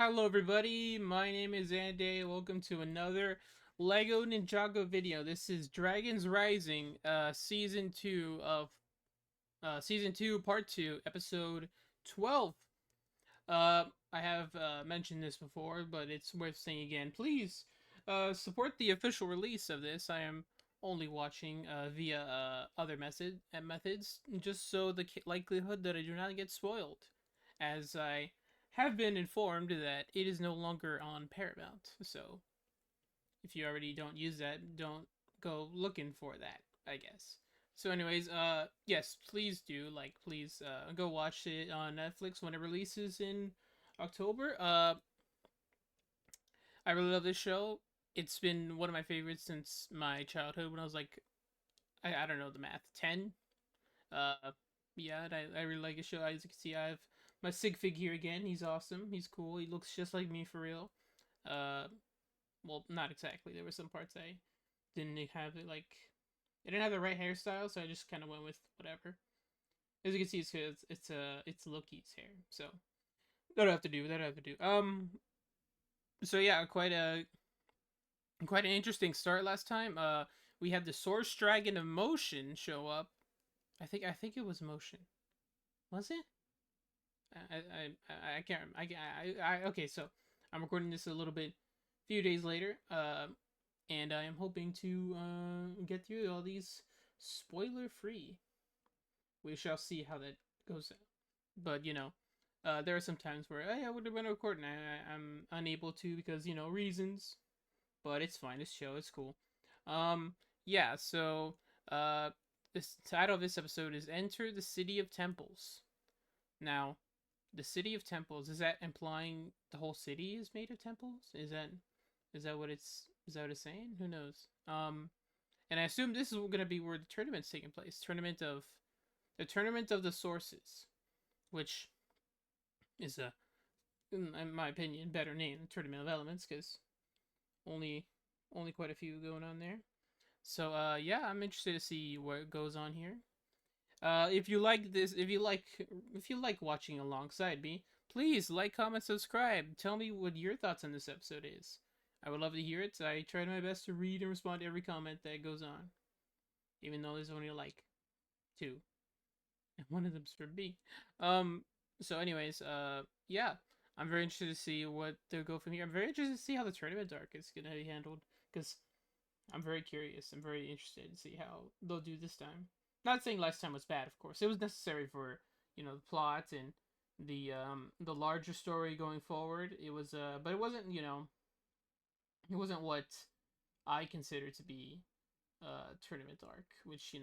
Hello everybody, my name is ANDAY. Welcome to another LEGO Ninjago video. This is Dragons Rising, Season 2, Part 2, Episode 12. I have mentioned this before, but it's worth saying again. Please support the official release of this. I am only watching via other methods, just so the likelihood that I do not get spoiled, as I have been informed that it is no longer on Paramount. So if you already don't use that, don't go looking for that, I guess. So anyways, yes, please do, please go watch it on Netflix when it releases in October. I really love this show. It's been one of my favorites since my childhood when I was like, I don't know the math, 10. Uh, yeah, I really like the show. As you can see, I have my Sig Fig here again. He's awesome. He's cool. He looks just like me for real. Uh, well, not exactly. There were some parts I didn't have it like. I didn't have the right hairstyle, so I just kind of went with whatever. As you can see, it's Loki's hair, so that'll have to do. That'll have to do. So yeah, quite an interesting start last time. We had the Source Dragon of Motion show up. I think it was Motion. Was it? I can't. Okay. So I'm recording this a little bit, few days later. And I am hoping to get through all these spoiler free. We shall see how that goes. But there are some times where hey, I would have been recording. I'm unable to because reasons. But it's fine. It's chill. It's cool. Um, yeah. So this title of this episode is "Enter the City of Temples." Now, the City of Temples, is that implying the whole city is made of temples? Is that what it's saying? Who knows? And I assume this is gonna be where the tournament's taking place. Tournament of the Sources, which is in my opinion, better name than Tournament of Elements because only only quite a few going on there. So yeah, I'm interested to see what goes on here. If you like this, if you like watching alongside me, please like, comment, subscribe. Tell me what your thoughts on this episode is. I would love to hear it. I try my best to read and respond to every comment that goes on, even though there's only like two, and one of them's for me. Um. So, anyways, yeah, I'm very interested to see what they'll go from here. I'm very interested to see how the tournament arc is gonna be handled because I'm very curious. I'm very interested to see how they'll do this time. Not saying last time was bad, of course. It was necessary for the plot and the larger story going forward. It was but it wasn't it wasn't what I consider to be tournament arc, which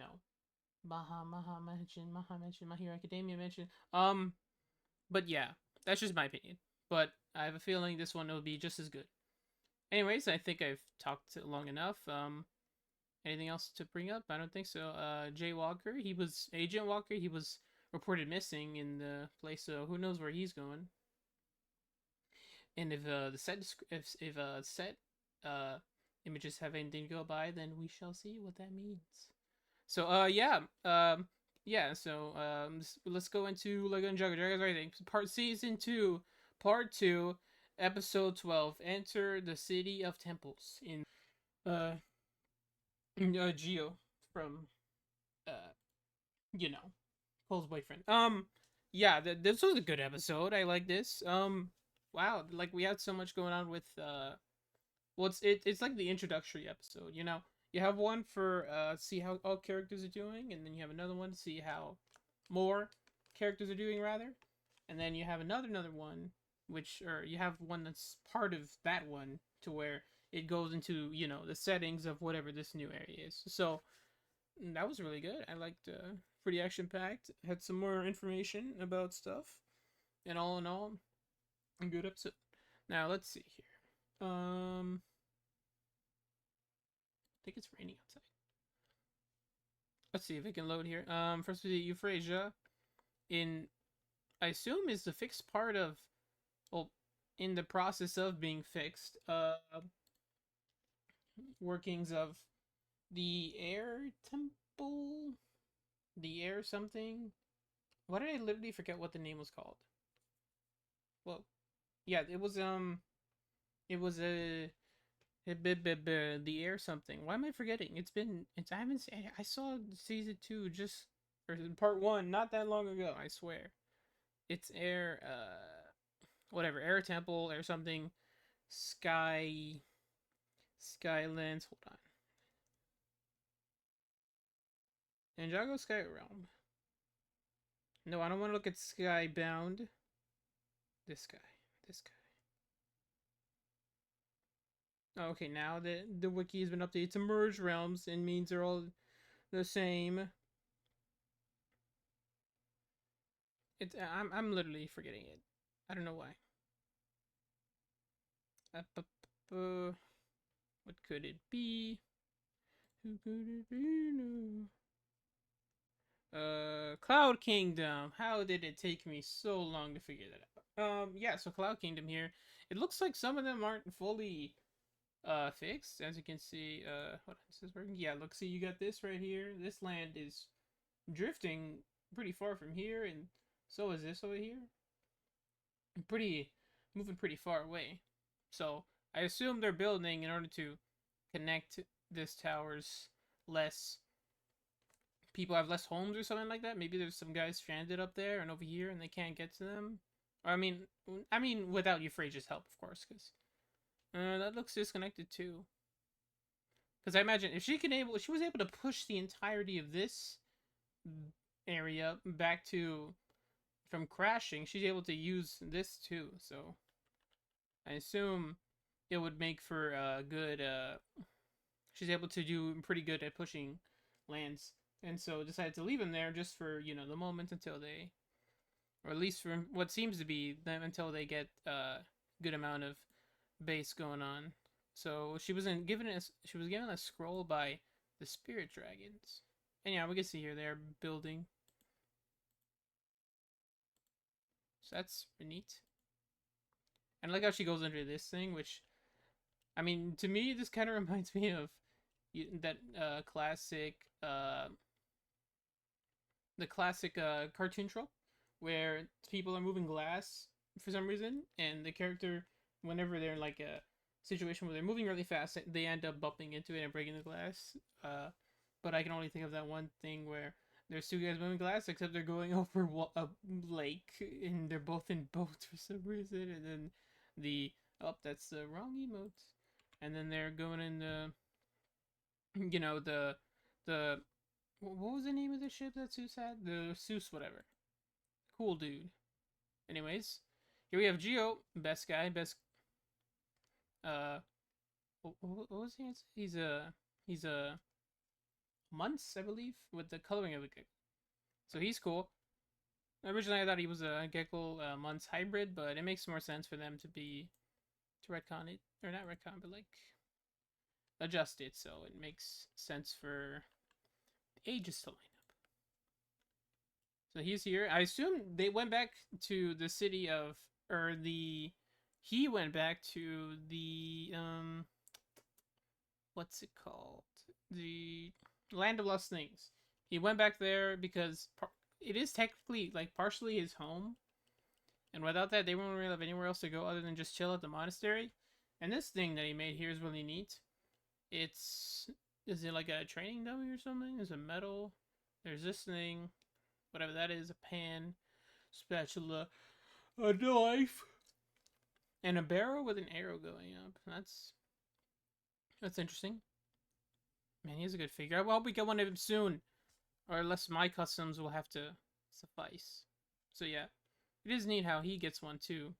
Maha mentioned, My Hero Academia mentioned. But yeah, that's just my opinion. But I have a feeling this one will be just as good. Anyways, I think I've talked long enough. Anything else to bring up? I don't think so. Jay Walker, Agent Walker. He was reported missing in the place, so who knows where he's going. And if the set if set images have anything to go by, then we shall see what that means. So yeah. So let's go into Lego Ninjago Dragons Rising Season 2, Part 2, Episode 12. Enter the City of Temples in uh Geo from uh you know Cole's boyfriend. Yeah, this was a good episode. I like this. Wow, like we had so much going on with well, it's like the introductory episode. You have one for see how all characters are doing, and then you have another one to see how more characters are doing rather, and then you have another one, or you have one that's part of that one to where it goes into the settings of whatever this new area is. So that was really good. I liked pretty action packed. Had some more information about stuff, and all in all, a good episode. Now let's see here. I think it's raining outside. Let's see if it can load here. First we see Euphrasia in, I assume, is the fixed part of, well, in the process of being fixed. Workings of the air temple, the air something. Why did I literally forget what the name was called? Whoa. Yeah, it was the air something. Why am I forgetting? It's I haven't seen, I saw season 2 just or part 1 not that long ago, I swear. It's air whatever, air temple or something, sky skylands. Hold on. Ninjago Sky Realm. No, I don't want to look at Skybound. This guy. This guy. Oh, okay, now the wiki has been updated to merge realms and means they're all the same. I'm literally forgetting it. I don't know why. What could it be? Who could it be? No. Cloud Kingdom. How did it take me so long to figure that out? Yeah, so Cloud Kingdom here. It looks like some of them aren't fully fixed, as you can see. Hold on, is this working? Yeah, look, see, you got this right here. This land is drifting pretty far from here, and so is this over here. Pretty, moving pretty far away. So I assume they're building in order to connect this towers less. People have less homes or something like that. Maybe there's some guys stranded up there and over here, and they can't get to them. Or I mean, without Euphrasia's help, of course, because that looks disconnected too. Because I imagine if she was able to push the entirety of this area back to from crashing, she's able to use this too. So I assume it would make for a good. She's able to do pretty good at pushing lands, and so decided to leave them there just for the moment until they, or at least for what seems to be them until they get a good amount of base going on. So she was given a scroll by the spirit dragons, and yeah, we can see here they're building. So that's neat. And I like how she goes under this thing, which, I mean, to me, this kind of reminds me of that classic, the classic cartoon trope, where people are moving glass for some reason, and the character, whenever they're in like a situation where they're moving really fast, they end up bumping into it and breaking the glass. But I can only think of that one thing where there's two guys moving glass, except they're going over a lake, and they're both in boats for some reason, and then that's the wrong emote, and then they're going in the what was the name of the ship that Seuss had? The Seuss whatever. Cool dude. Anyways, here we have Geo, best guy, best. What was he? He's a Munce, I believe, with the coloring of a gecko. So he's cool. Originally, I thought he was a Gecko Munce hybrid, but it makes more sense for them to retcon it, or not retcon, but like adjust it so it makes sense for the ages to line up. So he's here. I assume they went back to the city of, or the, he went back to the, what's it called? The Land of Lost Things. He went back there because it is technically like partially his home, and without that, they won't really have anywhere else to go other than just chill at the monastery. And this thing that he made here is really neat. Is it like a training dummy or something? Is it metal? There's this thing, whatever that is, a pan, spatula, a knife, and a barrel with an arrow going up. That's interesting. Man, he has a good figure. I hope we get one of him soon, or unless my customs will have to suffice. So yeah, it is neat how he gets one too.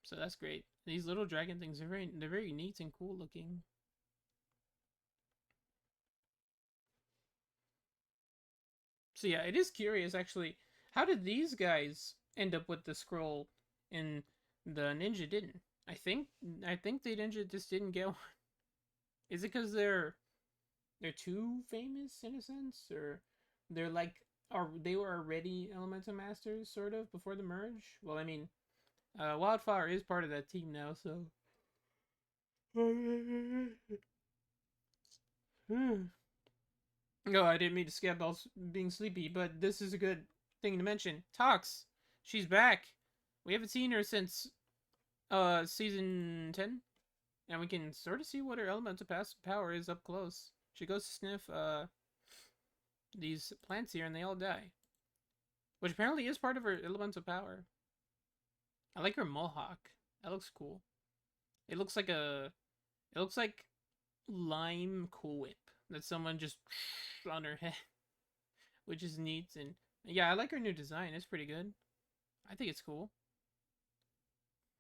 So that's great. These little dragon things are they're very neat and cool looking. So yeah, it is curious actually. How did these guys end up with the scroll and the ninja didn't? I think the ninja just didn't get one. Is it because they're too famous in a sense, or they're like they were already elemental masters sort of before the merge? Well, I mean, Wildfire is part of that team now, so. No, I didn't mean to skip. I was being sleepy, but this is a good thing to mention. Tox, she's back. We haven't seen her since season 10, and we can sort of see what her elemental power is up close. She goes to sniff these plants here, and they all die, which apparently is part of her elemental power. I like her mohawk. That looks cool. It looks like lime Cool Whip that someone just on her head, which is neat. And yeah, I like her new design. It's pretty good. I think it's cool.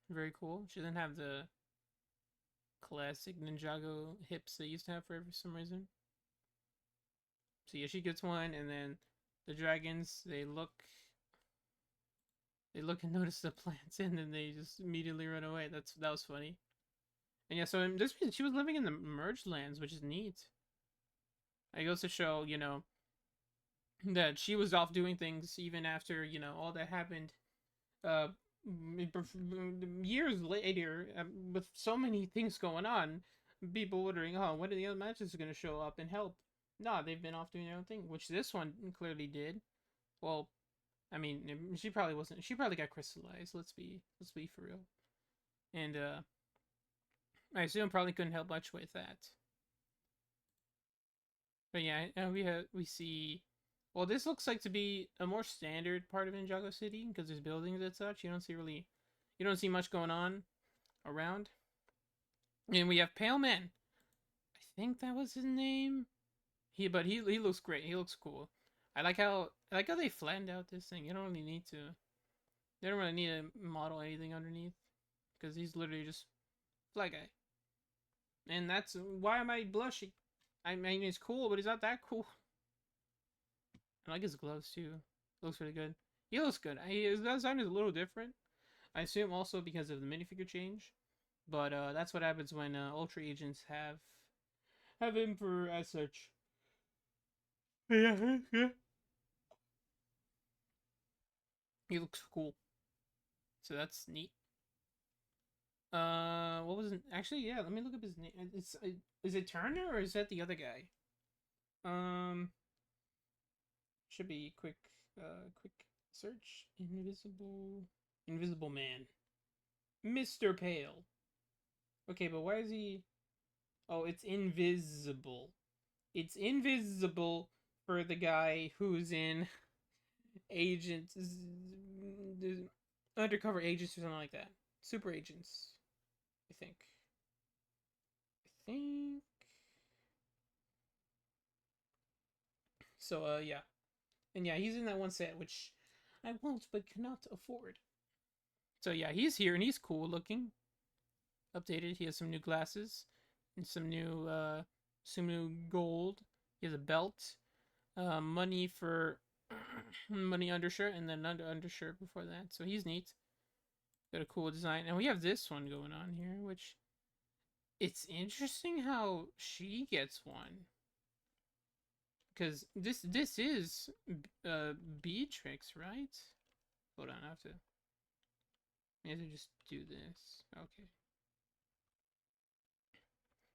Very cool. She doesn't have the classic Ninjago hips they used to have for some reason. So yeah, she gets one, and then the dragons, they look and notice the plants, and then they just immediately run away. That was funny. And yeah, so in this she was living in the merged lands, which is neat. It goes to show, you know, that she was off doing things even after, you know, all that happened. Years later, with so many things going on, people wondering, oh, when are the other matches going to show up and help? No, they've been off doing their own thing, which this one clearly did. Well, I mean, she probably wasn't. She probably got crystallized. Let's be for real. And I assume probably couldn't help much with that. But yeah, we see. Well, this looks like to be a more standard part of Ninjago City because there's buildings and such. You don't see much going on around. And we have Pale Man. I think that was his name. He looks great. He looks cool. I like how they flattened out this thing. You don't really need to. They don't really need to model anything underneath because he's literally just flat guy. And that's why am I blushing? I mean, he's cool, but he's not that cool. I like his gloves too. Looks really good. He looks good. His design is a little different. I assume also because of the minifigure change, but that's what happens when Ultra Agents have him for as such. Yeah. He looks cool. So that's neat. What was it? Actually, yeah. Let me look up his name. Is it Turner or is that the other guy? Should be quick search. Invisible Man. Mr. Pale. Okay, but why is he? Oh, it's invisible. It's invisible for the guy who's in Agents, Undercover Agents or something like that. Super Agents, I think. So, yeah. And yeah, he's in that one set, which I won't but cannot afford. So yeah, he's here and he's cool looking. Updated. He has some new glasses and some new gold. He has a belt. Money for money undershirt and then undershirt before that. So he's neat. Got a cool design. And we have this one going on here, which it's interesting how she gets one. Because this is Beatrix, right? Hold on, I have to just do this. Okay.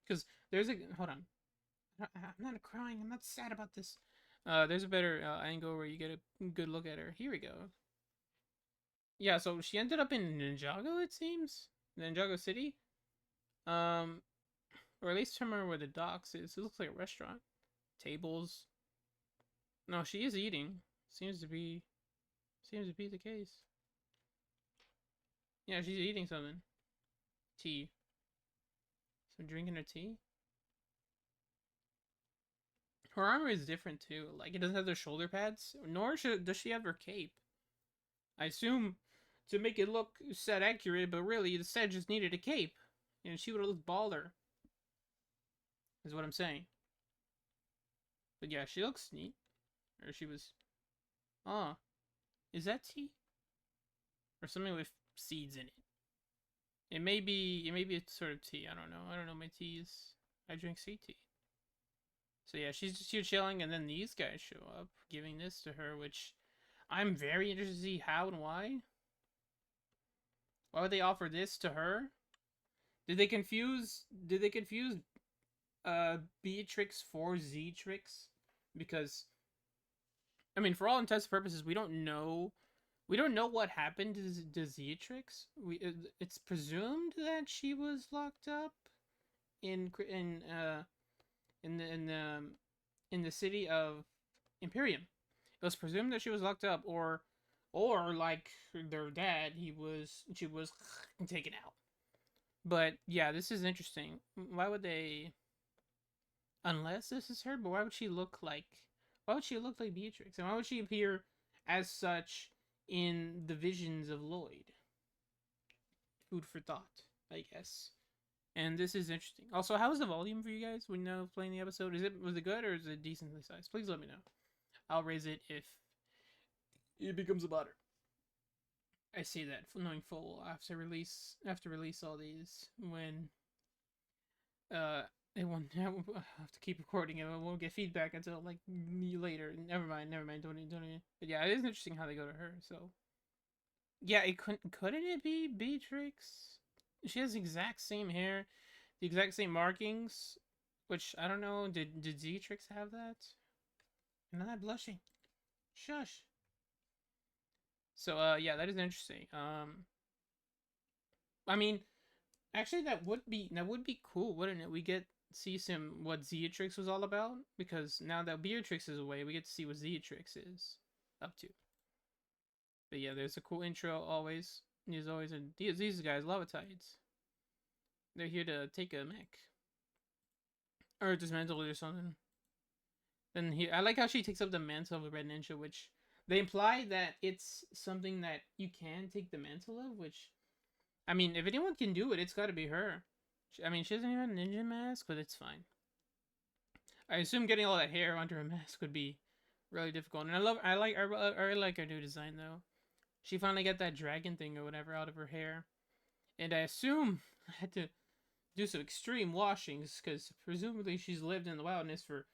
Because there's a hold on. I'm not crying. I'm not sad about this. There's a better angle where you get a good look at her. Here we go. Yeah, so she ended up in Ninjago, it seems. Ninjago City. Or at least somewhere where the docks is. It looks like a restaurant. Tables. No, she is eating. Seems to be the case. Yeah, she's eating something. Tea. So drinking her tea. Her armor is different too. Like, it doesn't have the shoulder pads, nor does she have her cape. I assume to make it look set accurate, but really the set just needed a cape, and she would have looked baller. Is what I'm saying. But yeah, she looks neat. Or she was. Ah, is that tea? Or something with seeds in it? It may be a sort of tea. I don't know. I don't know my teas. I drink sweet tea. So yeah, she's just here chilling, and then these guys show up, giving this to her, which I'm very interested to see how and why. Why would they offer this to her? Did they confuse Beatrix for Z-Trix? Because I mean, for all intents and purposes, we don't know We don't know what happened to Zeatrix. It's presumed that she was locked up in in the in the in the city of Imperium. It was presumed that she was locked up, or like their dad, she was taken out. But yeah, this is interesting. Why would they? Unless this is her, but why would she look like? Why would she look like Beatrix? And why would she appear as such in the visions of Lloyd? Food for thought, I guess. And this is interesting. Also, how was the volume for you guys when you playing the episode? Was it good or is it decently sized? Please let me know. I'll raise it if it becomes a butter. I say that knowing full after release all these when it won't I have to keep recording it. I won't get feedback until like later. Never mind. Don't even. But yeah, it is interesting how they go to her. So yeah, it couldn't it be Beatrix? She has the exact same hair, the exact same markings, which I don't know. Did Zeatrix have that? I'm not blushing. Shush. So yeah, that is interesting. I mean, actually that would be cool, wouldn't it? We get see some what Zeatrix was all about, because now that Beatrix is away, we get to see what Zeatrix is up to. But yeah, there's a cool intro always. There's always these guys, Levitites. They're here to take a mech. Or dismantle it or something. Then here, I like how she takes up the mantle of the Red Ninja, which they imply that it's something that you can take the mantle of, which, I mean, if anyone can do it, it's gotta be her. I mean, she doesn't even have a ninja mask, but it's fine. I assume getting all that hair under a mask would be really difficult. And I like her new design though. She finally got that dragon thing or whatever out of her hair. And I assume I had to do some extreme washings, because presumably she's lived in the wilderness for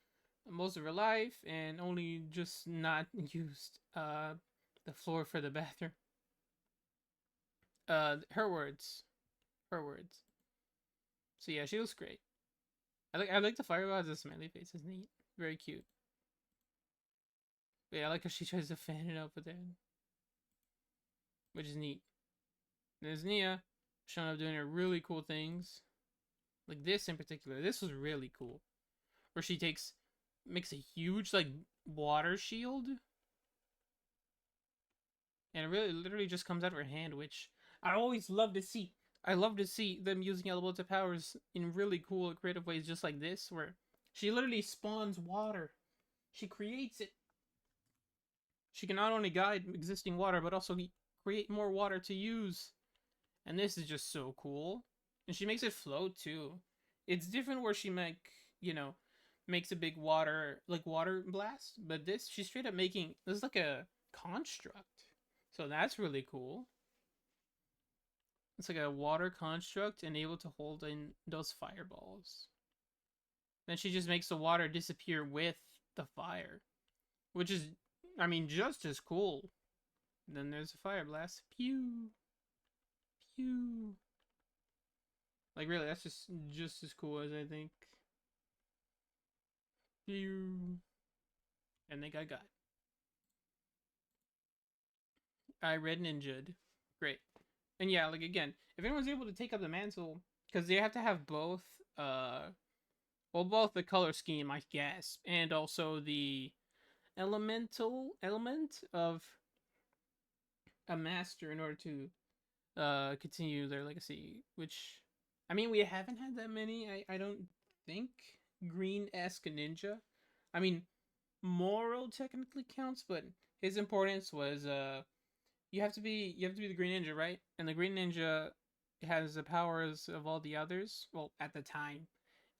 most of her life and only just not used the floor for the bathroom. Her words. So yeah, she looks great. I like the fireball as a smiley face. It's neat. Very cute. But yeah, I like how she tries to fan it up with it, which is neat. There's Nia showing up doing her really cool things. Like this in particular. This was really cool. Where she makes a huge like water shield. And it really literally just comes out of her hand, which I always love to see. I love to see them using elemental powers in really cool creative ways just like this, where she literally spawns water. She creates it. She can not only guide existing water, but also create more water to use. And this is just so cool. And she makes it float too. It's different where she makes a big water blast, but this she's straight up making this is like a construct. So that's really cool. It's like a water construct and able to hold in those fireballs. Then she just makes the water disappear with the fire, which is, I mean, just as cool. Then there's a fire blast. Pew. Pew. Like, really, that's just as cool as I think. Pew. And they got. I read ninja'd. Great. And yeah, like, again, if anyone's able to take up the mantle, because they have to have both, both the color scheme, I guess, and also the element of a master in order to continue their legacy, which, I mean, we haven't had that many. I don't think green-esque ninja. I mean, Moro technically counts, but his importance was you have to be the green ninja, right? And the green ninja has the powers of all the others, well, at the time,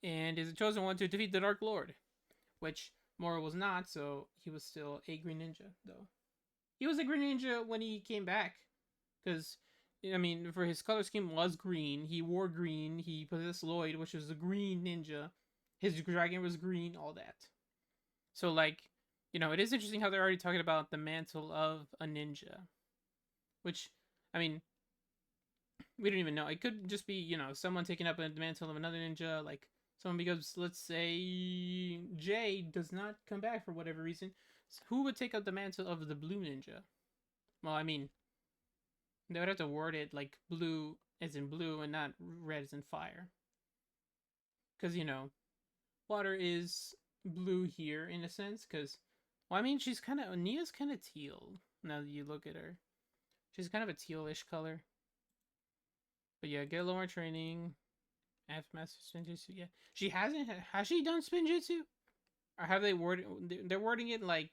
and is the chosen one to defeat the Dark Lord, which Moro was not, so he was still a green ninja, though. He was a green ninja when he came back, because, I mean, for his color scheme was green, he wore green, he possessed Lloyd, which was a green ninja, his dragon was green, all that. So, like, it is interesting how they're already talking about the mantle of a ninja. Which, I mean, we don't even know. It could just be, someone taking up the mantle of another ninja, like, someone because, let's say, Jay does not come back for whatever reason. So who would take up the mantle of the blue ninja? Well, I mean, they would have to word it like blue as in blue and not red as in fire. Because, you know, water is blue here in a sense. Because, well, I mean, she's kind of, Nia's kind of teal now that you look at her. She's kind of a tealish color. But yeah, get a little more training. After master spinjitzu, yeah. She hasn't, has she done spinjitzu? Or have they worded, they're wording it like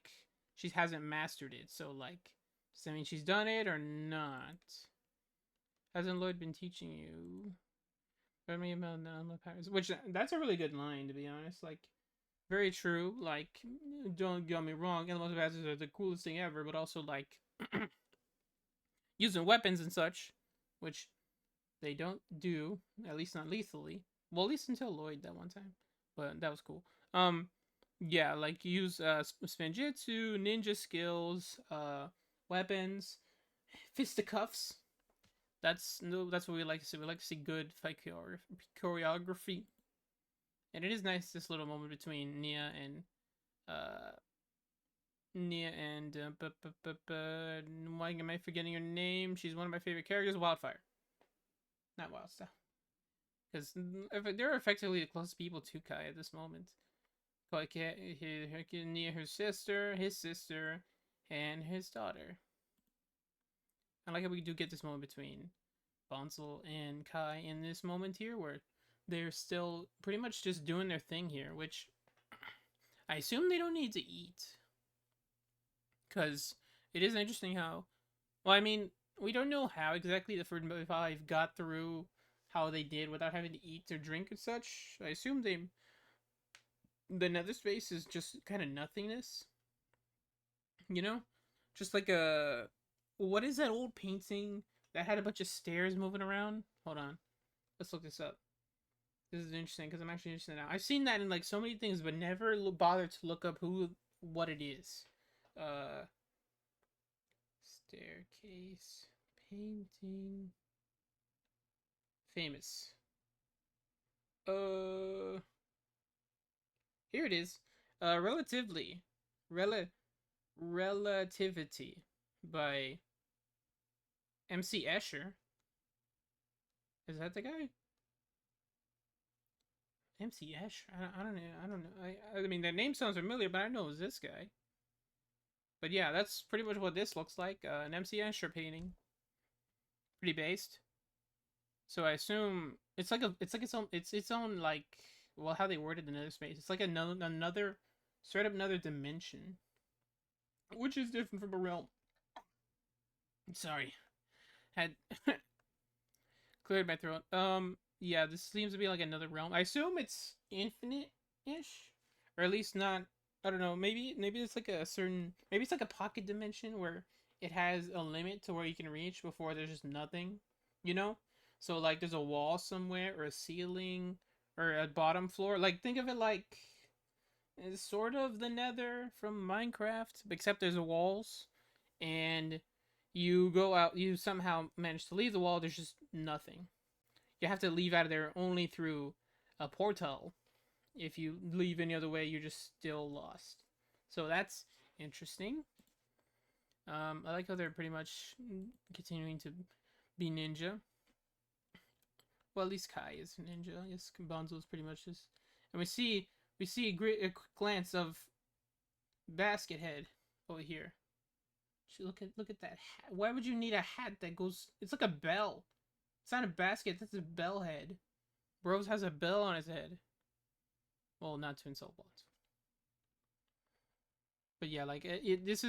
she hasn't mastered it. So, like, does that mean she's done it or not? Hasn't Lloyd been teaching you? Me about powers, which that's a really good line to be honest. Like, very true. Like, don't get me wrong, elemental passes are the coolest thing ever, but also like using weapons and such, which they don't do, at least not lethally. Well, at least until Lloyd that one time, but that was cool. Yeah, like use spinjitzu, ninja skills, weapons, fisticuffs. That's what we like to see. We like to see good fight choreography, and it is nice this little moment between Nia and why am I forgetting her name? She's one of my favorite characters, Wildfire, not Wildstar, because they're effectively the closest people to Kai at this moment. Like Nia, her sister, his sister, and his daughter. I like how we do get this moment between Bonsal and Kai in this moment here where they're still pretty much just doing their thing here, which I assume they don't need to eat. Because it is interesting how, well, I mean, we don't know how exactly the Forbidden Five got through how they did without having to eat or drink and such. I assume the nether space is just kind of nothingness. You know? Just like a, what is that old painting that had a bunch of stairs moving around? Hold on. Let's look this up. This is interesting because I'm actually interested now. I've seen that in like so many things, but never bothered to look up what it is. Staircase painting. Famous. Here it is. Relativity by MC Escher. Is that the guy? MC Escher? I don't know. I mean, that name sounds familiar, but I know it was this guy. But yeah, that's pretty much what this looks like. An MC Escher painting. Pretty based. So I assume it's like its own like, well, how they worded the nether space. It's like another straight up another dimension, which is different from a realm. Sorry, had cleared my throat. Yeah, this seems to be like another realm. I assume it's infinite-ish, or at least not. I don't know. Maybe it's like a certain. Maybe it's like a pocket dimension where it has a limit to where you can reach before there's just nothing. You know. So like, there's a wall somewhere, or a ceiling, or a bottom floor. Like, think of it like it's sort of the Nether from Minecraft, except there's walls, and you go out. You somehow manage to leave the wall. There's just nothing. You have to leave out of there only through a portal. If you leave any other way, you're just still lost. So that's interesting. I like how they're pretty much continuing to be ninja. Well, at least Kai is ninja. Yes, Bonzo is pretty much just. And we see a quick glance of Basket Head over here. Look at that hat. Why would you need a hat that goes? It's like a bell. It's not a basket. That's a bell head. Bros has a bell on his head. Well, not to insult Bonds. But yeah, like this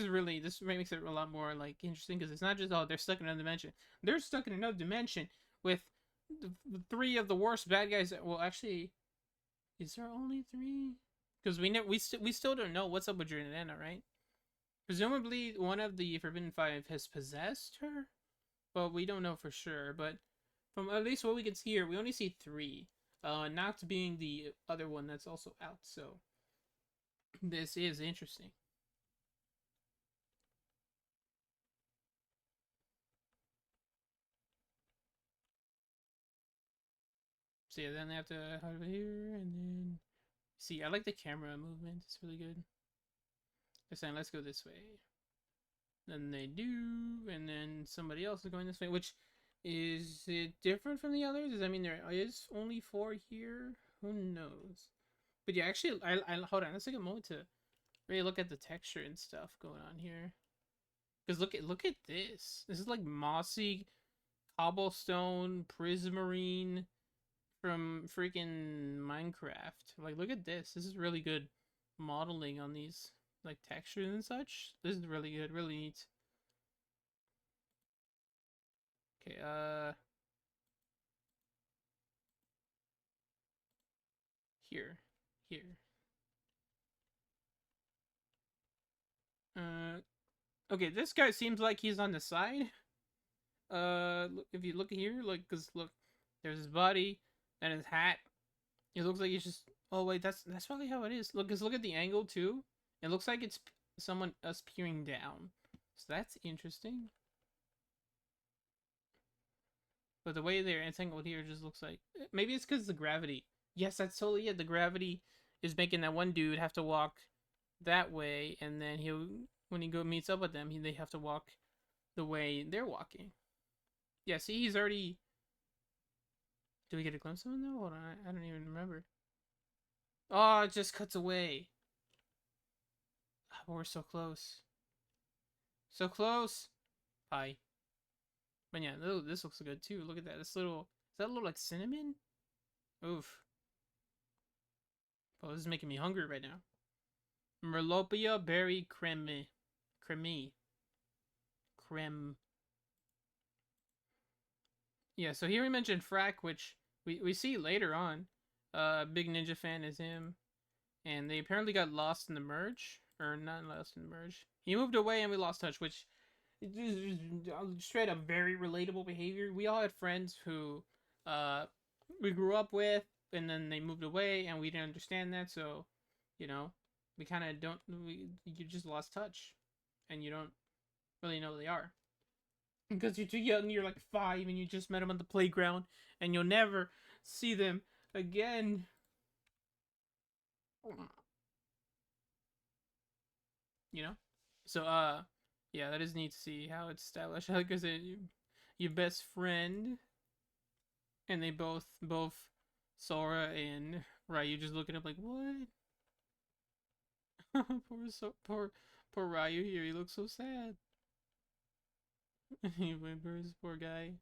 makes it a lot more like interesting because it's not just, oh, they're stuck in another dimension. They're stuck in another dimension with the three of the worst bad guys. Well, actually, is there only three? Because we still don't know what's up with Jordana, right? Presumably, one of the Forbidden Five has possessed her, but we don't know for sure. But from at least what we can see here, we only see three. Noct being the other one that's also out. So this is interesting. So yeah, then they have to hide over here, and then see. I like the camera movement; it's really good. They're saying, "Let's go this way." Then they do, and then somebody else is going this way. Which is it different from the others? Does that mean there is only 4 here? Who knows? But yeah, actually, I hold on. Let's take a moment to really look at the texture and stuff going on here. Because look at this. This is like mossy cobblestone prismarine from freaking Minecraft. Like, look at this. This is really good modeling on these like textures and such. This is really good, really neat. Okay, here. Here. Okay, this guy seems like he's on the side. If you look here, like, cause look, there's his body and his hat. It looks like he's just. Oh wait, that's probably how it is. Look, cause look at the angle too. It looks like it's someone us peering down. So that's interesting. But the way they're entangled here just looks like maybe it's because the gravity. Yes, that's totally it. The gravity is making that one dude have to walk that way, and then he'll when he meets up with them, they have to walk the way they're walking. Yeah, see, he's already. Do we get a glimpse of him though? Hold on, I don't even remember. Oh, it just cuts away. Oh, we're so close. So close. Bye. But yeah, this looks good too. Look at that. This little. Is that a little like cinnamon? Oof. Oh, this is making me hungry right now. Merlopia berry creme. Creme. Yeah, so here we mentioned Frack, which we see later on. Big Ninja fan is him. And they apparently got lost in the merge. Or not lost in the merge. He moved away and we lost touch, which is straight up very relatable behavior. We all had friends who we grew up with and then they moved away and we didn't understand that, so you know, we kind of don't you just lost touch and you don't really know who they are. Because you're too young, you're like 5 and you just met them on the playground and you'll never see them again. You know? So yeah, that is neat to see how it's established. Like I said, your best friend and they both Sora and Ryu just looking up like, what? poor Ryu here, he looks so sad. He whimpers, poor guy.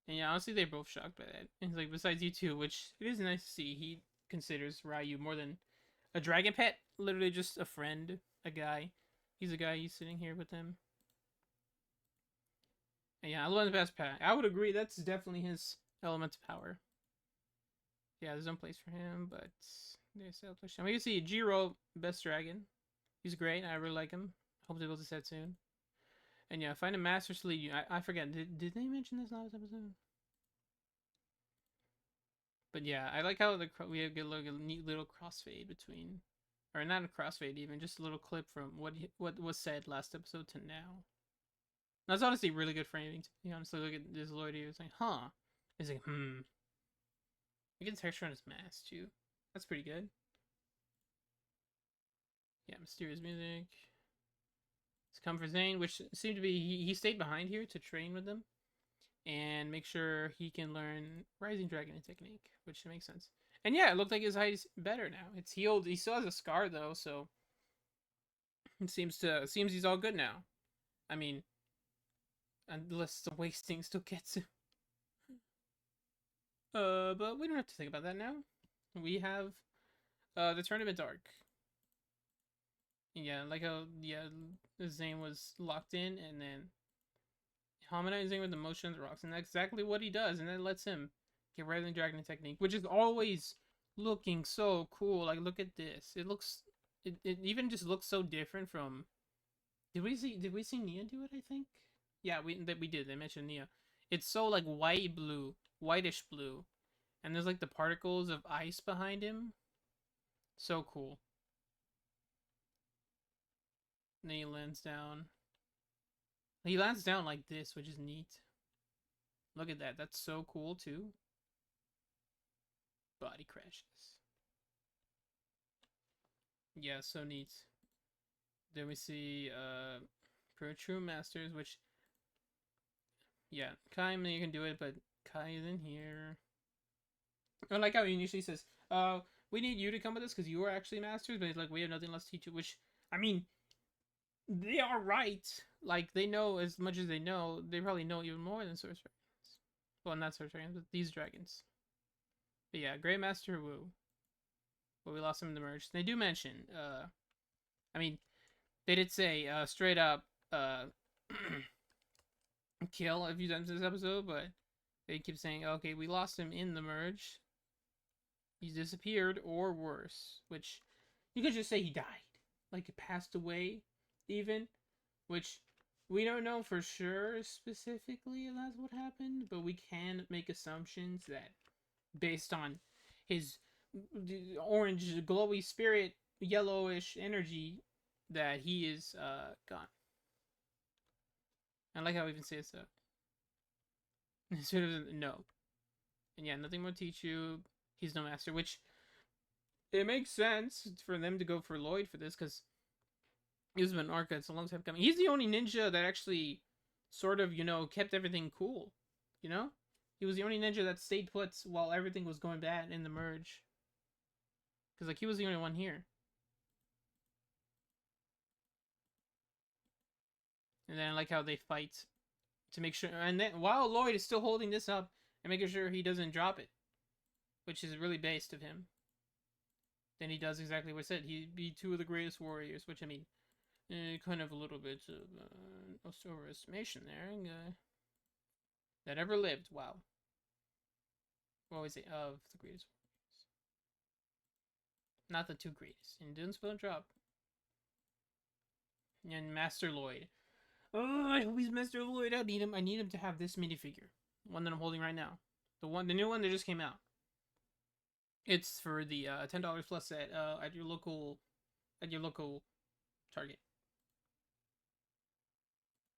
And yeah, honestly, they're both shocked by that. And he's like, besides you two, which it is nice to see, he considers Ryu more than a dragon pet. Literally just a friend, a guy. He's a guy, he's sitting here with him. And yeah, I love the best pack. I would agree, that's definitely his element of power. Yeah, there's no place for him, but they established him. We can see Jiro, best dragon. He's great, I really like him. Hope to build a set soon. And yeah, find a master to lead you. I forget. Did they mention this last episode? But yeah, I like how we have a neat little crossfade between, or not a crossfade even, just a little clip from what was said last episode to now. That's honestly really good framing. To be honestly, look at this Lloyd here. It's like, huh? He's like, hmm. Look at the texture on his mask too. That's pretty good. Yeah, mysterious music. It's Comfort Zane, which seemed to be he stayed behind here to train with them and make sure he can learn Rising Dragon technique, which makes sense. And yeah, it looked like his height is better now. It's healed. He still has a scar though, so it seems he's all good now. I mean, unless the wasting still gets him. But we don't have to think about that now. We have the tournament arc. Yeah, like how Zane was locked in and then harmonizing with the motions rocks, and that's exactly what he does, and that lets him get Rising Dragon technique, which is always looking so cool. Like, look at this. It even just looks so different from. Did we see Nia do it? I think. Yeah, we did. They mentioned Nia. It's so like whitish blue, and there's like the particles of ice behind him. So cool. And then he lands down. He lands down like this, which is neat. Look at that. That's so cool, too. Body crashes. Yeah, so neat. Then we see Pro True Masters, which yeah, Kai, I mean, you can do it, but Kai is in here. I like how he initially says, we need you to come with us because you are actually masters, but he's like, we have nothing else to teach you, which, I mean, they are right. Like, they know as much as they know. They probably know even more than Source Dragons. Well, not Source Dragons, but these dragons. But yeah, Grey Master Wu. But we lost him in the merge. They do mention, I mean, they did say, straight up, kill a few times this episode, but they keep saying, okay, we lost him in the merge. He's disappeared, or worse. Which, you could just say he died. Like, he passed away, even. Which, we don't know for sure specifically if that's what happened, but we can make assumptions that, based on his orange, glowy spirit, yellowish energy, that he is gone. I like how we even say so. Instead of no. And yeah, nothing will teach you. He's no master, which it makes sense for them to go for Lloyd for this, because he's been an arc that's a long time coming. He's the only ninja that actually sort of, kept everything cool. He was the only ninja that stayed put while everything was going bad in the merge. Because, like, he was the only one here. And then I like how they fight to make sure. And then while Lloyd is still holding this up and making sure he doesn't drop it, which is really based of him, then he does exactly what I said. He'd be two of the greatest warriors, which, I mean, kind of a little bit of overestimation there. That ever lived. Wow. What was it? Of the greatest warriors. Not the two greatest. And didn't spill a drop. And Master Lloyd. Oh, I hope he's Master Lloyd. I need him. I need him to have this minifigure. One that I'm holding right now. The new one that just came out. It's for the $10 plus set at your local Target.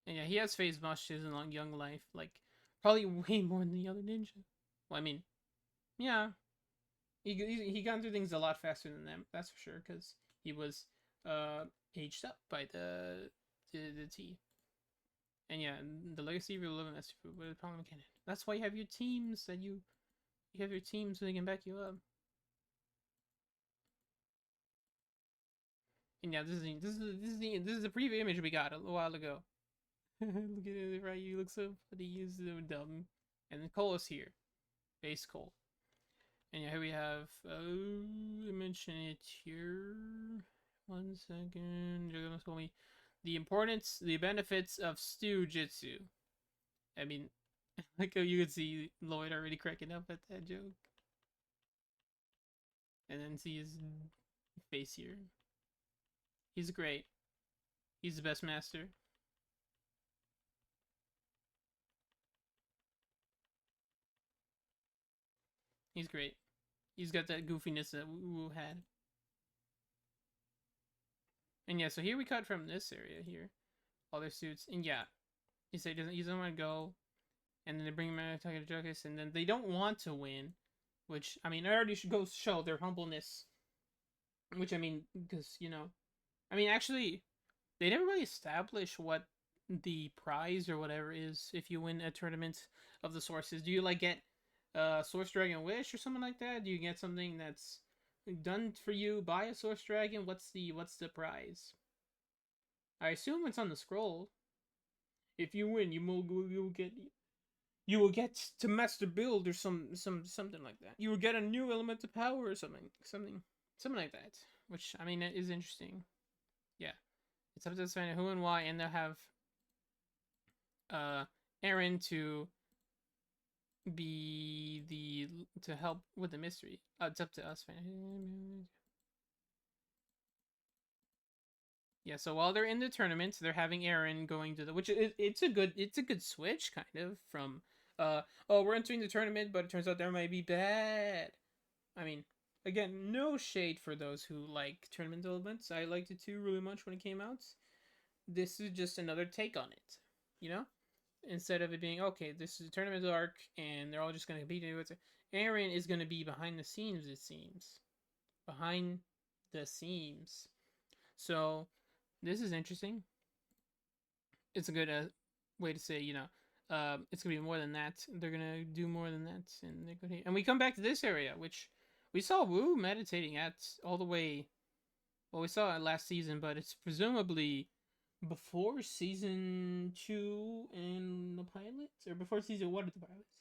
And yeah, he has phase mushes in Long Young Life, like probably way more than the other ninja. Well, I mean, yeah, he gone through things a lot faster than them. That's for sure, because he was aged up by the T. And yeah, the legacy of your living master food, but the problem mechanic. That's why you have your teams that you have your team so they can back you up. And yeah, this is the preview image we got a while ago. Look at it, right? You look so funny. He's so dumb. And then Cole is here, base Cole. And yeah, here we have. I mentioned it here. 1 second. You're gonna tell me the benefits of stew jitsu. I mean, like how you could see Lloyd already cracking up at that joke. And then see his face here. He's great. He's the best master. He's great. He's got that goofiness that Wu had. And yeah, so here we cut from this area here. All their suits. And yeah, he said he doesn't want to go. And then they bring him out to Justice, and then they don't want to win. Which, I mean, I already should go show their humbleness. Which, I mean, because, I mean, actually, they never really establish what the prize or whatever is if you win a tournament of the sources. Do you, like, get Source Dragon Wish or something like that? Do you get something that's done for you by a Source Dragon? What's the prize? I assume it's on the scroll. If you win, you will get to master build or something like that. You will get a new element of power or something like that. Which, I mean, is interesting. Yeah, it's up to us to find out who and why, and they'll have Aaron to help with the mystery. It's up to us. Yeah, so while they're in the tournament, they're having Aaron going to which it's a good switch kind of from oh, we're entering the tournament, but it turns out there might be bad. I mean, again, no shade for those who like tournament elements. I liked it too really much when it came out. This is just another take on it, Instead of it being, okay, this is a tournament arc, and they're all just going to compete. Aaron is going to be behind the scenes, it seems. Behind the scenes. So, This is interesting. It's a good way to say, it's gonna be more than that. They're gonna do more than that, and they're gonna. And we come back to this area, which we saw Wu meditating at all the way. Well, we saw it last season, but it's presumably before season 2 and the pilots, or before season 1 of the pilots.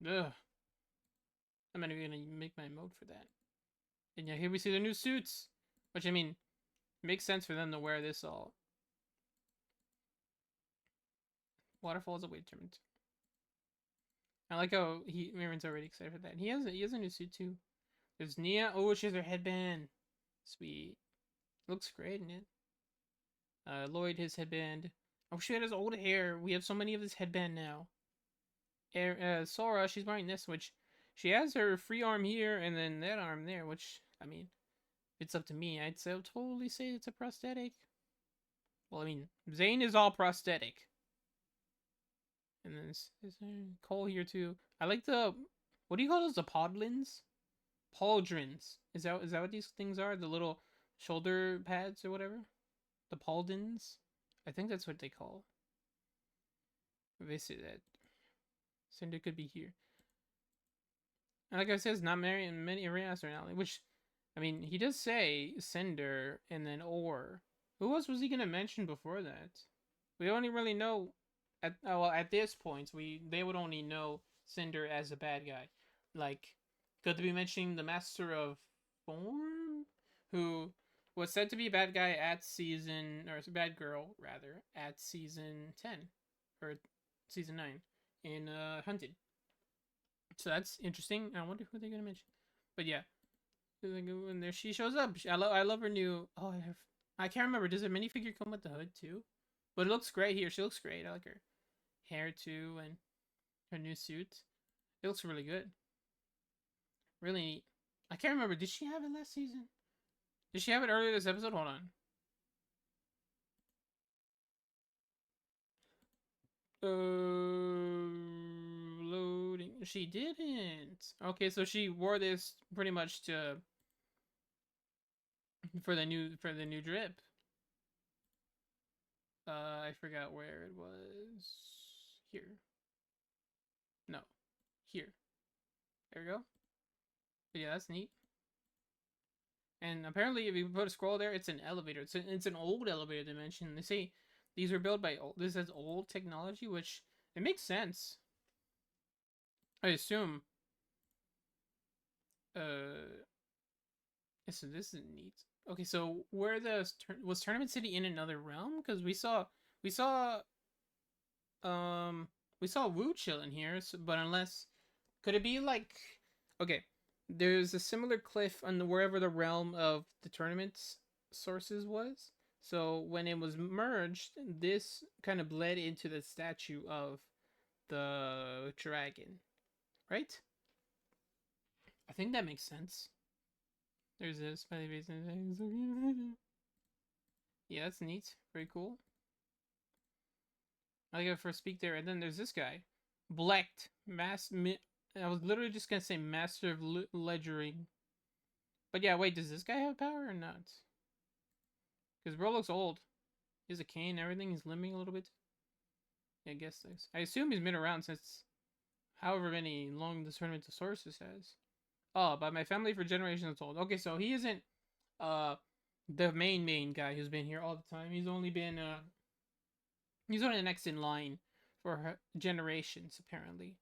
Ugh. I'm not even gonna make my mode for that. And yeah, here we see the new suits, which I mean, makes sense for them to wear this all. Waterfalls away determined. I like how Marin's already excited for that. He has a new suit too. There's Nia. Oh, she has her headband. Sweet. Looks great in it. Lloyd, his headband. Oh, she had his old hair. We have so many of his headband now. Sora, she's wearing this, which she has her free arm here and then that arm there, which, I mean, if it's up to me, I'd totally say it's a prosthetic. Well, I mean, Zane is all prosthetic. And then there's Cole here too. I like the, what do you call those? The podlins? Pauldrons. Is that what these things are? The little shoulder pads or whatever? The pauldrons? I think that's what they call. They say that. Cinder could be here. And like I said, it's not many areas right now. Which, I mean, he does say Cinder and then Or. Who else was he gonna mention before that? We only really know at this point they would only know Cinder as a bad guy. Like, could be mentioning the Master of Form, who was said to be a bad guy at season, or a bad girl rather, at season 10 or season 9 in Hunted. So that's interesting. I wonder who they're gonna mention. But yeah, when there she shows up. I love her new. Oh, I can't remember. Does a minifigure come with the hood too? But it looks great here. She looks great. I like her hair too, and her new suit. It looks really good. Really neat. I can't remember. Did she have it last season? Did she have it earlier this episode? Hold on. Loading. She didn't. Okay, so she wore this pretty much to for the new drip. I forgot where it was. Here. No. Here. There we go. But yeah, that's neat. And apparently, if you put a scroll there, it's an elevator. It's an old elevator dimension. They say these were built by old. This has old technology, which it makes sense. I assume. So this is neat. Okay, so where was Tournament City in another realm? Because we saw Wu chilling here, but unless could it be like okay, there's a similar cliff on wherever the realm of the tournament's sources was. So when it was merged, this kind of bled into the statue of the dragon, right? I think that makes sense. There's this smiley face. Yeah, that's neat. Very cool. I gotta first speak there, and then there's this guy, Blecht. I was literally just gonna say Master of Ledgering. But yeah, wait, does this guy have power or not? Because bro looks old. He has a cane and everything. He's limping a little bit. Yeah, I guess this. I assume he's been around since however many long this tournament of sources has. Oh, by my family for generations old. Okay, so he isn't the main guy who's been here all the time. He's only been he's only the next in line for generations apparently.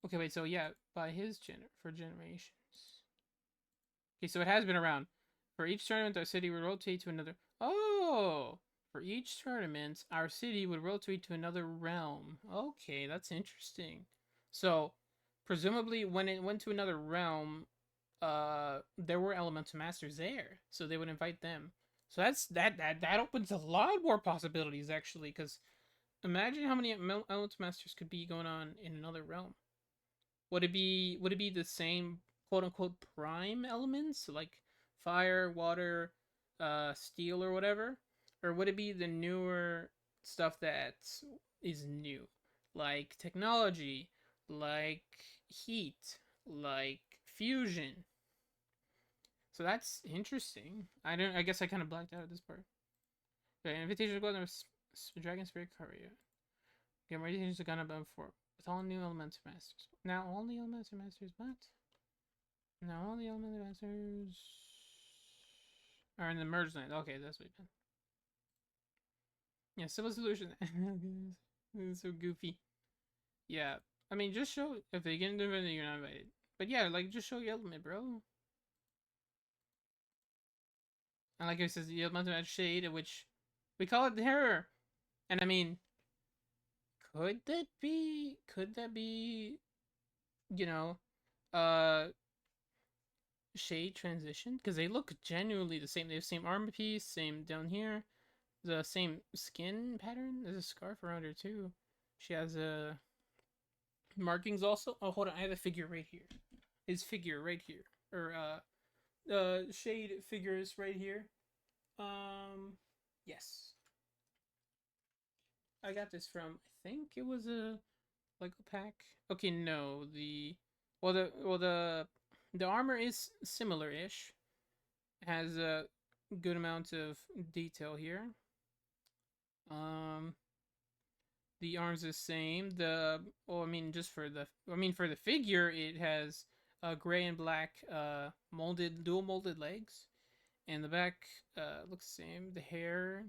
Okay, wait. So yeah, by his for generations. Okay, so it has been around. For each tournament, our city would rotate to another. Oh, for each tournament, our city would rotate to another realm. Okay, that's interesting. So, presumably, when it went to another realm, there were elemental masters there, so they would invite them. So that opens a lot more possibilities actually, because imagine how many elemental masters could be going on in another realm. Would it be the same quote unquote prime elements like fire, water, steel, or whatever, or would it be the newer stuff that is new, like technology, like heat, like fusion? So that's interesting. I guess I kind of blacked out at this part. Okay, invitation to go on the Dragon Spirit Courier. Get ready to use the gun above for with all new Elemental Masters. Now all the Elemental Masters, what? Now all the Elemental Masters are in the merge land. Okay, that's what it meant. Yeah, Civil Solution. This is so goofy. Yeah, I mean, just show if they get into it, you're not invited. But yeah, like just show your element, bro. And like I said, the Elemental Shade, which we call it Terror. And I mean, could that be? Could that be? You know, uh, shade transition? Because they look genuinely the same. They have the same armor piece, same down here, the same skin pattern. There's a scarf around her too. She has markings also. Oh, hold on, I have a figure right here. His figure right here, or shade figures right here. Yes, I got this from. I think it was a Lego pack. Okay, no, the armor is similar-ish. Has a good amount of detail here. Um, the arms the same. I mean, just for for the figure, it has gray and black dual molded legs, and the back looks the same. The hair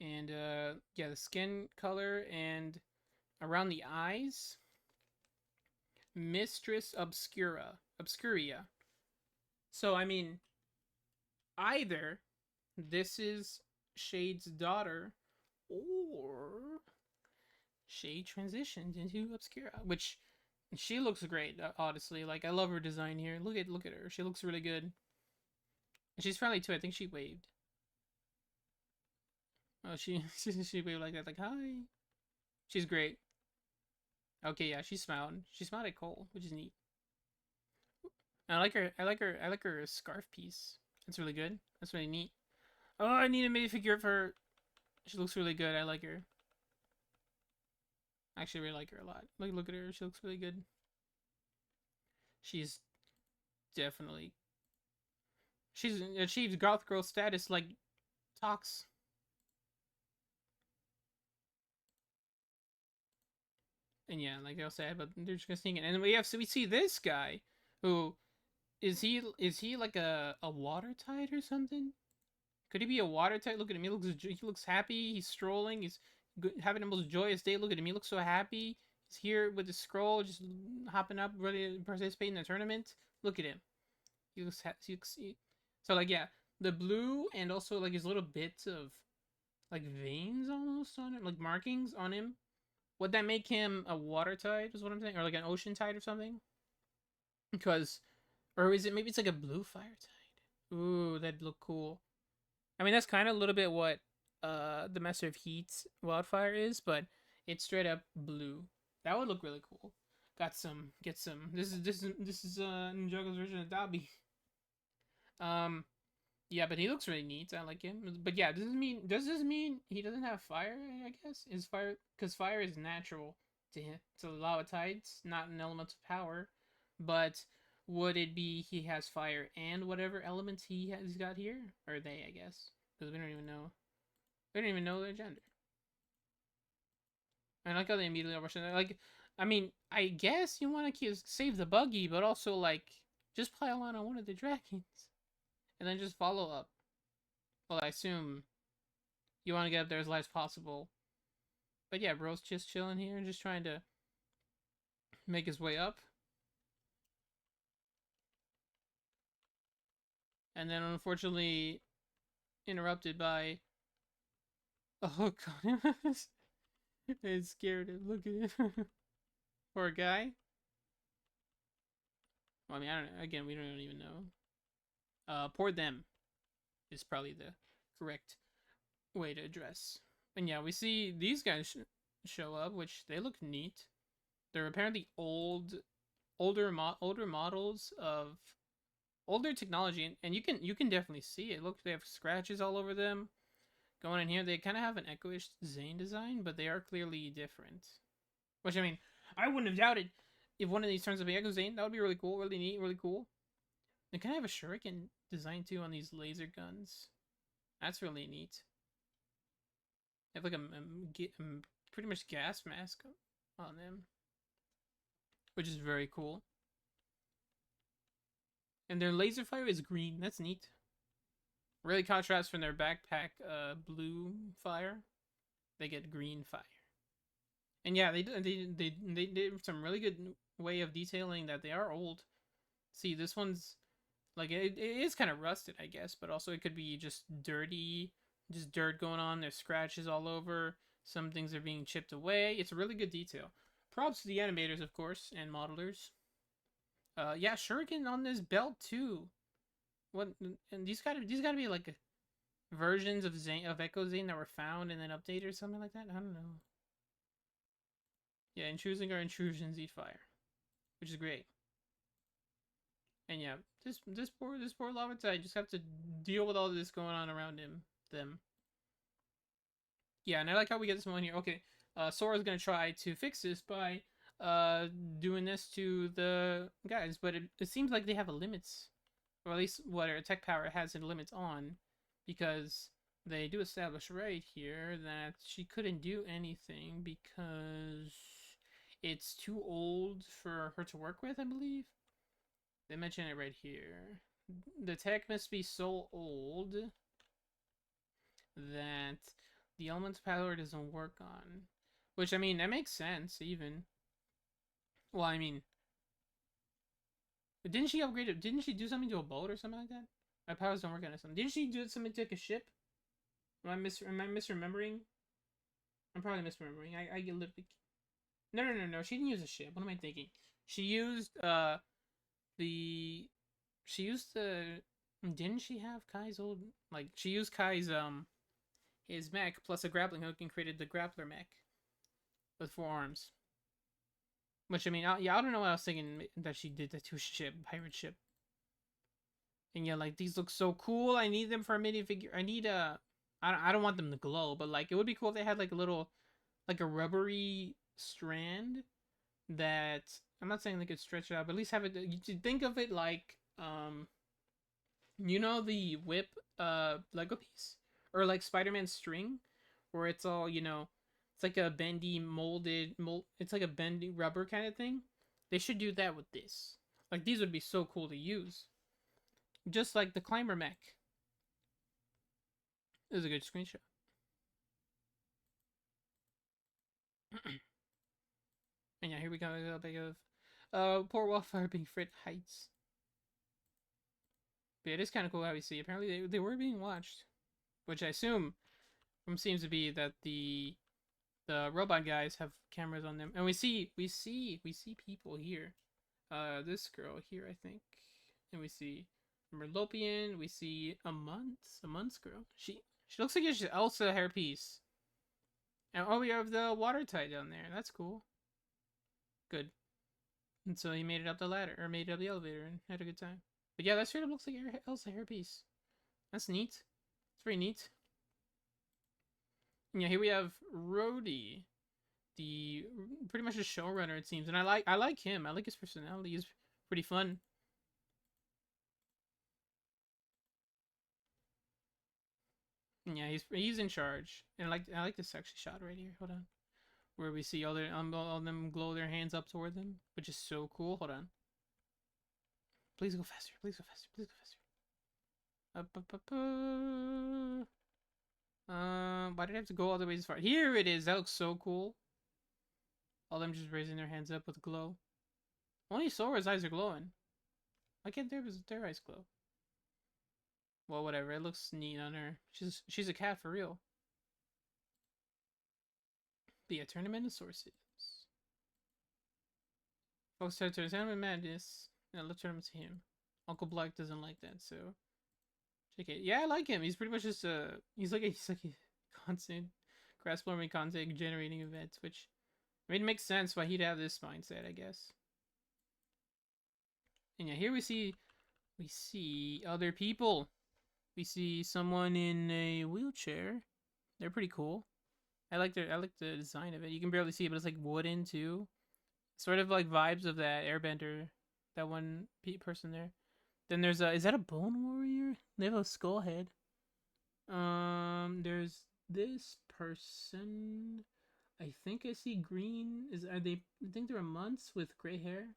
and yeah, the skin color and around the eyes, Mistress Obscuria. So I mean, either this is Shade's daughter, or Shade transitioned into Obscura, which she looks great. Honestly, like I love her design here. Look at her. She looks really good. And she's friendly too. I think she waved. Oh, she waved like that, like hi. She's great. Okay, yeah, she smiled. She smiled at Cole, which is neat. I like her. I like her scarf piece. That's really good. That's really neat. Oh, I need a minifigure of her. She looks really good. I like her. I actually really like her a lot. Look at her. She looks really good. She's definitely. She's achieved goth girl status like Tox. And yeah, like I said, but they're just gonna sneak in. And we see this guy, who is he like a water tide or something? Could he be a water tide? Look at him. He looks happy. He's strolling. He's having the most joyous day. Look at him. He looks so happy. He's here with the scroll, just hopping up, ready to participate in the tournament. Look at him. He looks so like yeah, the blue and also like his little bits of like veins almost on him, like markings on him. Would that make him a water tide? Is what I'm saying, or like an ocean tide or something? Because, or is it maybe it's like a blue fire tide? Ooh, that'd look cool. I mean, that's kind of a little bit what the Master of Heat's wildfire is, but it's straight up blue. That would look really cool. Get some. This is Ninjago's version of Dobby. Yeah, but he looks really neat. I like him. But yeah, does this mean he doesn't have fire? I guess is fire because fire is natural to him, to lava tides, not an element of power. But would it be he has fire and whatever elements he has got here, or they? I guess because we don't even know. We don't even know their gender. I like how they immediately rush in. Like, I mean, I guess you want to save the buggy, but also like just pile on one of the dragons, and then just follow up. Well, I assume you want to get up there as light as possible. But yeah, bro's just chilling here, just trying to make his way up. And then unfortunately interrupted by oh god. It scared him. Look at him. Poor guy. Well, I mean, I don't know. Again, we don't even know. Poor them is probably the correct way to address. And yeah, we see these guys show up, which they look neat. They're apparently older models of older technology, and you can definitely see it. Look, they have scratches all over them. Going in here, they kind of have an echoish Zane design, but they are clearly different. Which I mean, I wouldn't have doubted if one of these turns out to be Echo Zane. That would be really cool, really neat, really cool. They kind of have a shuriken design too on these laser guns. That's really neat. They have like a pretty much gas mask on them, which is very cool. And their laser fire is green. That's neat. Really contrasts from their backpack blue fire. They get green fire. And yeah, they did some really good way of detailing that they are old. See, this one's like it is kind of rusted, I guess, but also it could be just dirty, just dirt going on. There's scratches all over. Some things are being chipped away. It's a really good detail. Props to the animators, of course, and modelers. Yeah, shuriken on this belt too. What? And these gotta be like versions of Echo Zane that were found and then updated or something like that. I don't know. Yeah, intruding our intrusions eat fire, which is great. And yeah, this poor lava tide just have to deal with all this going on around them. Yeah, and I like how we get this one here. Okay, Sora's gonna try to fix this by doing this to the guys, but it seems like they have a limits, or at least what our tech power has a limit on, because they do establish right here that she couldn't do anything because it's too old for her to work with, I believe. They mention it right here. The tech must be so old that the elemental power doesn't work on. Which, I mean, that makes sense, even. Well, I mean, didn't she upgrade it? Didn't she do something to a boat or something like that? My powers don't work on it. Something. Didn't she do something to like a ship? Am I misremembering? I'm probably misremembering. I get literally. No. She didn't use a ship. What am I thinking? She used the. She used the. Didn't she have Kai's old like? She used Kai's his mech plus a grappling hook and created the grappler mech with 4 arms. Which, I mean, I don't know what I was thinking that she did the 2 ship pirate ship. And yeah, like these look so cool. I need them for a minifigure. I need a. I don't want them to glow, but like it would be cool if they had like a little, like a rubbery strand that I'm not saying they could stretch it out, but at least have it. You think of it like you know the whip Lego piece or like Spider-Man string, where it's all it's like a bendy It's like a bendy rubber kind of thing. They should do that with this. Like these would be so cool to use. Just like the climber mech. This is a good screenshot. And yeah, here we go. A big of poor wildfire being Frit Heights. But it is kind of cool how we see. Apparently they were being watched, which I assume seems to be that the robot guys have cameras on them, and we see people here. This girl here, I think, and we see Merlopian. We see a month's girl. She looks like she's Elsa hairpiece. And oh, we have the water tide down there. That's cool. Good. And so he made it up the ladder, or made it up the elevator, and had a good time. But yeah, that straight up looks like Elsa hairpiece. That's neat. It's very neat. And yeah, here we have Rhodey, the pretty much a showrunner, it seems, and I like him. I like his personality. He's pretty fun. And yeah, he's in charge. And I like this actually shot right here. Hold on, where we see all them glow their hands up toward them, which is so cool. Hold on. Please go faster. Please go faster. Please go faster. Why did I have to go all the way as far? Here it is. That looks so cool. All them just raising their hands up with glow. Only Sora's eyes are glowing. Why can't their eyes glow? Well, whatever. It looks neat on her. She's a cat for real. But yeah, tournament of sources. Folks start to tournament madness. Yeah, let's turn him to him. Uncle Black doesn't like that, so JK. Yeah, I like him. He's pretty much just he's like a constant grass-blowing content generating events, which I mean it makes sense why he'd have this mindset, I guess. And yeah, here we see other people. We see someone in a wheelchair. They're pretty cool. I like the design of it. You can barely see it, but it's like wooden too. Sort of like vibes of that airbender, that one person there. Then there's a, is that a bone warrior? They have a skull head. There's this person. I think I see green. Are they? I think they're months with gray hair.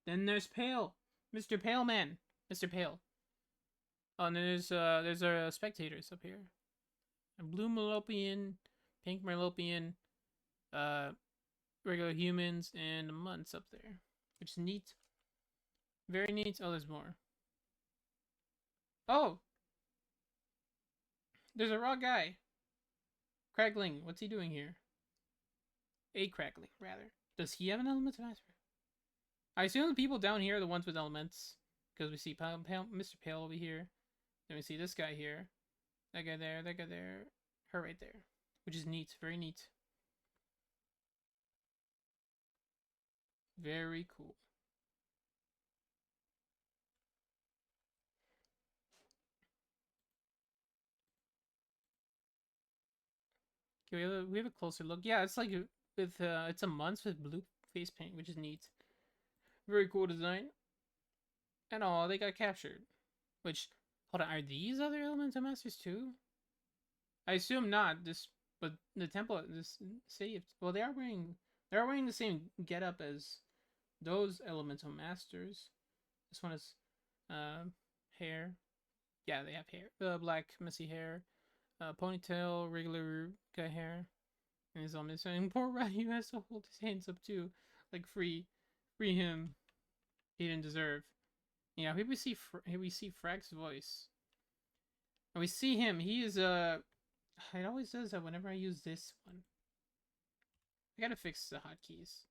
Then there's Pale, Mr. Pale Man, Mr. Pale. Oh, and then there's our spectators up here. A blue Melopian, pink Melopian, uh, regular humans, and months up there, which is neat. Very neat. Oh, there's more. Oh, there's a raw guy. Craggling, what's he doing here? A Craggling, rather. Does he have an elemental master? I assume the people down here are the ones with elements, because we see Mr. Pale over here. Then we see this guy here. That guy there, that guy there, her right there. Which is neat, very neat. Very cool. Okay, we have a closer look. Yeah, it's like with it's a month with blue face paint, which is neat. Very cool design. And all they got captured. Which, hold on, are these other elemental masters too? I assume not. This, but the temple, this city. Well, they are wearing the same getup as those elemental masters. This one is, hair. Yeah, they have hair. Black messy hair. Ponytail, regular guy hair. And he's all missing. Poor Ryu has to hold his hands up too, like free him. He didn't deserve. Yeah, here we see Frag's voice. And we see him. He is it always does that whenever I use this one. I gotta fix the hotkeys.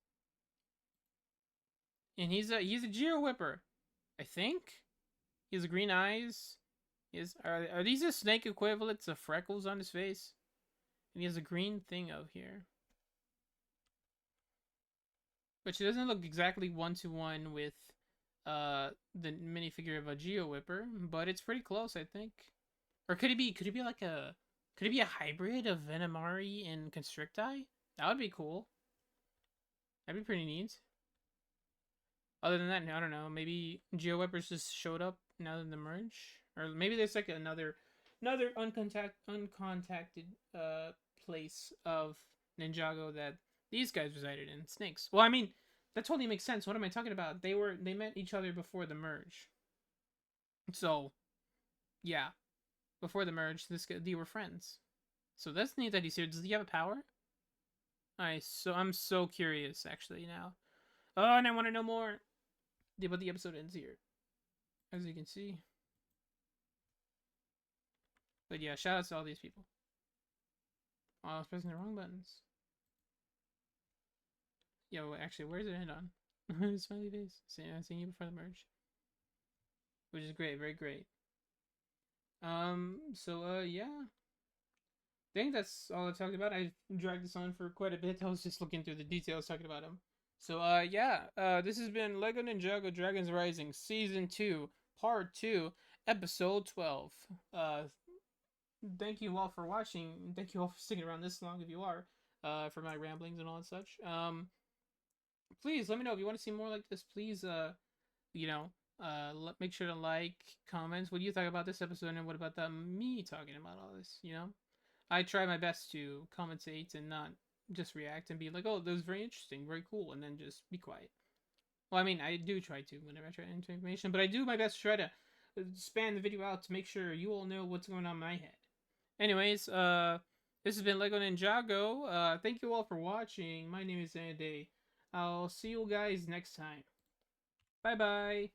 And he's a Geo Whipper, I think. He has green eyes. Are these the snake equivalents of freckles on his face? And he has a green thing out here. Which doesn't look exactly one-to-one with the minifigure of a Geo Whipper, but it's pretty close, I think. Or could it be like could it be a hybrid of Venomari and Constricti? That would be cool. That'd be pretty neat. Other than that, I don't know. Maybe Geo Whippers just showed up now than the merge, or maybe there's like another uncontacted place of Ninjago that these guys resided in. Snakes. Well, I mean, that totally makes sense. What am I talking about? They met each other before the merge. So, yeah, before the merge, they were friends. So that's neat that he's here. Does he have a power? I'm so curious actually now. Oh, and I want to know more. But the episode ends here, as you can see. But yeah, shout out to all these people. Oh, I was pressing the wrong buttons. Yo, actually, where's it end on? Smiley face. Seeing you before the merge. Which is great, very great. Yeah. I think that's all I talked about. I dragged this on for quite a bit. I was just looking through the details talking about him. So, yeah. This has been LEGO Ninjago Dragons Rising Season 2, Part 2, Episode 12. Thank you all for watching. Thank you all for sticking around this long if you are, for my ramblings and all and such. Please let me know if you want to see more like this. Please, make sure to like, comment. What do you think about this episode, and what about me talking about all this? I try my best to commentate and not just react and be like, oh, that was very interesting, very cool, and then just be quiet. Well, I mean, I do try to whenever I try to enter information, but I do my best to try to span the video out to make sure you all know what's going on in my head. Anyways, this has been LEGO Ninjago. Thank you all for watching. My name is ANDAY. I'll see you guys next time. Bye-bye.